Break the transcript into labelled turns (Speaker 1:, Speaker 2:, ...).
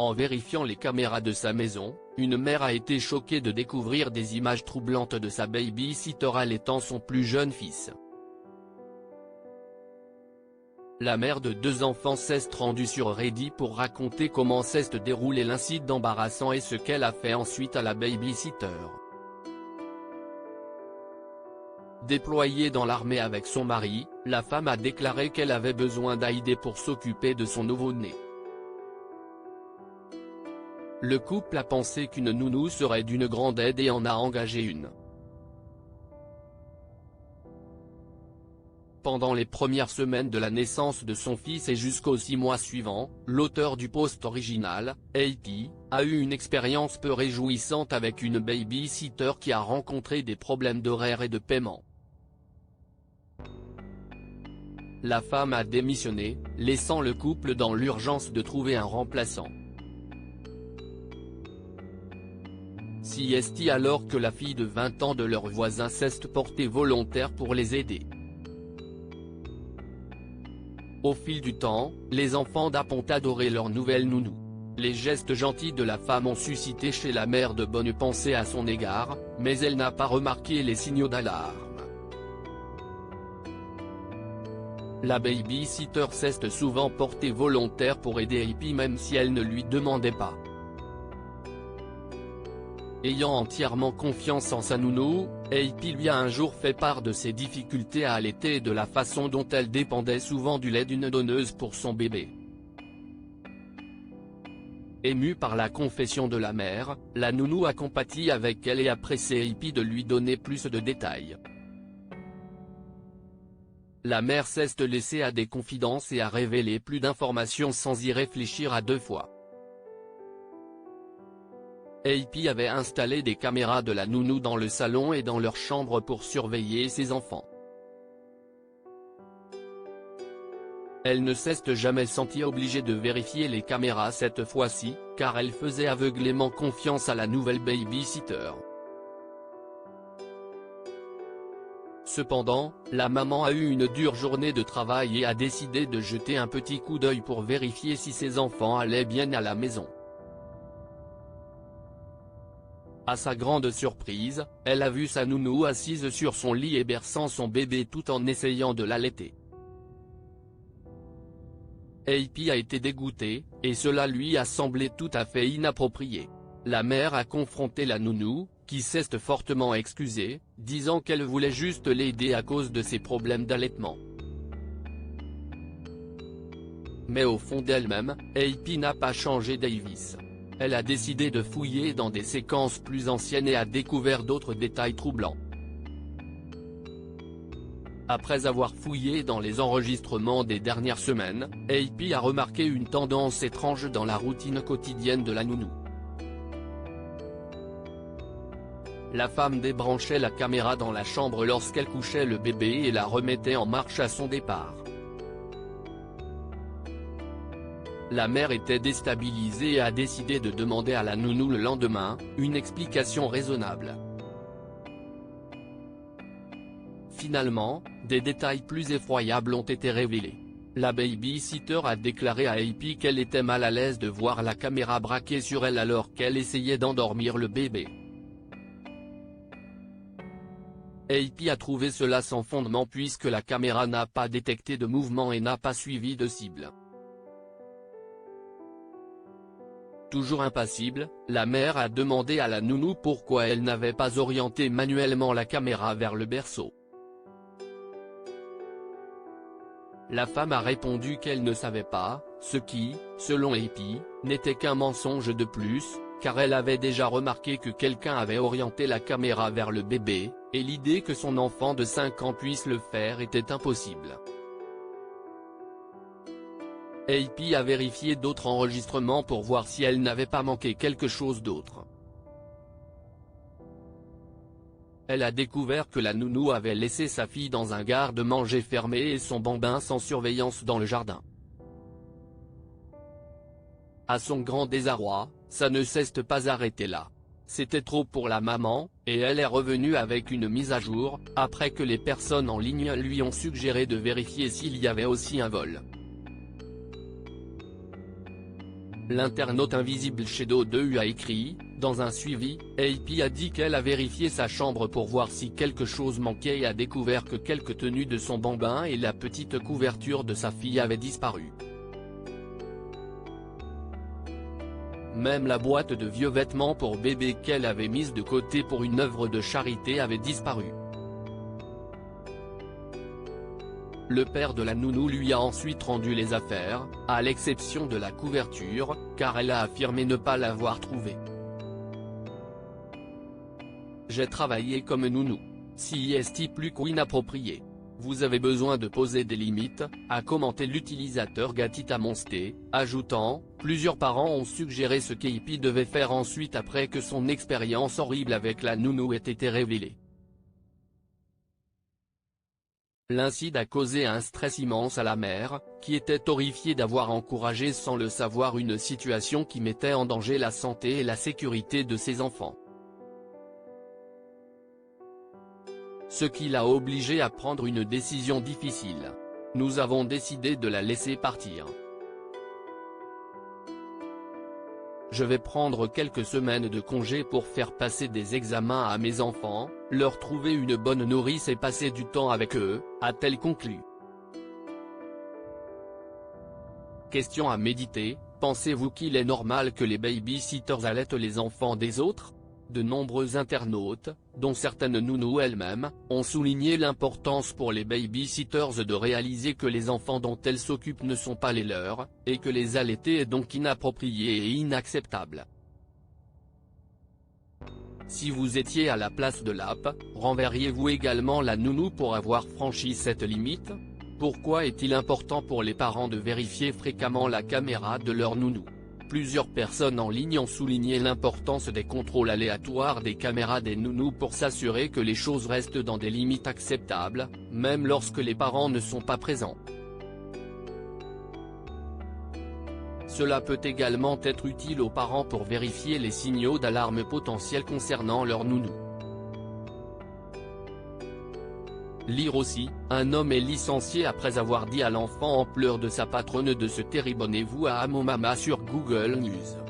Speaker 1: En vérifiant les caméras de sa maison, une mère a été choquée de découvrir des images troublantes de sa baby-sitter allaitant son plus jeune fils. La mère de 2 enfants s'est rendue sur Reddit pour raconter comment s'est déroulé l'incident embarrassant et ce qu'elle a fait ensuite à la baby-sitter. Déployée dans l'armée avec son mari, la femme a déclaré qu'elle avait besoin d'aide pour s'occuper de son nouveau-né. Le couple a pensé qu'une nounou serait d'une grande aide et en a engagé une. Pendant les premières semaines de la naissance de son fils et jusqu'aux 6 mois suivants, l'auteur du post original, AP, a eu une expérience peu réjouissante avec une baby-sitter qui a rencontré des problèmes d'horaire et de paiement. La femme a démissionné, laissant le couple dans l'urgence de trouver un remplaçant. CST alors que la fille de 20 ans de leur voisin s'est portée volontaire pour les aider. Au fil du temps, les enfants d'Ap ont adoré leur nouvelle nounou. Les gestes gentils de la femme ont suscité chez la mère de bonnes pensées à son égard, mais elle n'a pas remarqué les signaux d'alarme. La baby-sitter s'est souvent portée volontaire pour aider AP même si elle ne lui demandait pas. Ayant entièrement confiance en sa nounou, AP lui a un jour fait part de ses difficultés à allaiter et de la façon dont elle dépendait souvent du lait d'une donneuse pour son bébé. Émue par la confession de la mère, la nounou a compati avec elle et a pressé AP de lui donner plus de détails. La mère s'est laissée à des confidences et a révélé plus d'informations sans y réfléchir à 2 fois. AP avait installé des caméras de la nounou dans le salon et dans leur chambre pour surveiller ses enfants. Elle ne s'est jamais sentie obligée de vérifier les caméras cette fois-ci, car elle faisait aveuglément confiance à la nouvelle baby-sitter. Cependant, la maman a eu une dure journée de travail et a décidé de jeter un petit coup d'œil pour vérifier si ses enfants allaient bien à la maison. À sa grande surprise, elle a vu sa nounou assise sur son lit et berçant son bébé tout en essayant de l'allaiter. AP a été dégoûtée, et cela lui a semblé tout à fait inapproprié. La mère a confronté la nounou, qui s'est fortement excusée, disant qu'elle voulait juste l'aider à cause de ses problèmes d'allaitement. Mais au fond d'elle-même, AP n'a pas changé Davis. Elle a décidé de fouiller dans des séquences plus anciennes et a découvert d'autres détails troublants. Après avoir fouillé dans les enregistrements des dernières semaines, AP a remarqué une tendance étrange dans la routine quotidienne de la nounou. La femme débranchait la caméra dans la chambre lorsqu'elle couchait le bébé et la remettait en marche à son départ. La mère était déstabilisée et a décidé de demander à la nounou le lendemain, une explication raisonnable. Finalement, des détails plus effroyables ont été révélés. La baby-sitter a déclaré à AP qu'elle était mal à l'aise de voir la caméra braquée sur elle alors qu'elle essayait d'endormir le bébé. AP a trouvé cela sans fondement puisque la caméra n'a pas détecté de mouvement et n'a pas suivi de cible. Toujours impassible, la mère a demandé à la nounou pourquoi elle n'avait pas orienté manuellement la caméra vers le berceau. La femme a répondu qu'elle ne savait pas, ce qui, selon AP, n'était qu'un mensonge de plus, car elle avait déjà remarqué que quelqu'un avait orienté la caméra vers le bébé, et l'idée que son enfant de 5 ans puisse le faire était impossible. AP a vérifié d'autres enregistrements pour voir si elle n'avait pas manqué quelque chose d'autre. Elle a découvert que la nounou avait laissé sa fille dans un garde-manger fermé et son bambin sans surveillance dans le jardin. À son grand désarroi, ça ne s'est pas arrêté là. C'était trop pour la maman, et elle est revenue avec une mise à jour, après que les personnes en ligne lui ont suggéré de vérifier s'il y avait aussi un vol. L'internaute invisible Shadow2U a écrit, dans un suivi, AP a dit qu'elle a vérifié sa chambre pour voir si quelque chose manquait et a découvert que quelques tenues de son bambin et la petite couverture de sa fille avaient disparu. Même la boîte de vieux vêtements pour bébé qu'elle avait mise de côté pour une œuvre de charité avait disparu. Le père de la nounou lui a ensuite rendu les affaires, à l'exception de la couverture, car elle a affirmé ne pas l'avoir trouvée. J'ai travaillé comme nounou. Si est plus qu'inapproprié. Vous avez besoin de poser des limites, a commenté l'utilisateur Gatita Monster, ajoutant, plusieurs parents ont suggéré ce qu'Api devait faire ensuite après que son expérience horrible avec la nounou ait été révélée. L'incident a causé un stress immense à la mère, qui était horrifiée d'avoir encouragé sans le savoir une situation qui mettait en danger la santé et la sécurité de ses enfants. Ce qui l'a obligée à prendre une décision difficile. Nous avons décidé de la laisser partir. Je vais prendre quelques semaines de congé pour faire passer des examens à mes enfants, leur trouver une bonne nourrice et passer du temps avec eux, a-t-elle conclu. Question à méditer, pensez-vous qu'il est normal que les baby-sitters allaitent les enfants des autres ? De nombreux internautes, dont certaines nounous elles-mêmes, ont souligné l'importance pour les baby-sitters de réaliser que les enfants dont elles s'occupent ne sont pas les leurs, et que les allaiter est donc inapproprié et inacceptable. Si vous étiez à la place de l'app, renverriez-vous également la nounou pour avoir franchi cette limite ? Pourquoi est-il important pour les parents de vérifier fréquemment la caméra de leur nounou ? Plusieurs personnes en ligne ont souligné l'importance des contrôles aléatoires des caméras des nounous pour s'assurer que les choses restent dans des limites acceptables, même lorsque les parents ne sont pas présents. Cela peut également être utile aux parents pour vérifier les signaux d'alarme potentiels concernant leur nounou. Lire aussi, un homme est licencié après avoir dit à l'enfant en pleurs de sa patronne de se taire. Abonnez-vous à Amomama sur Google News.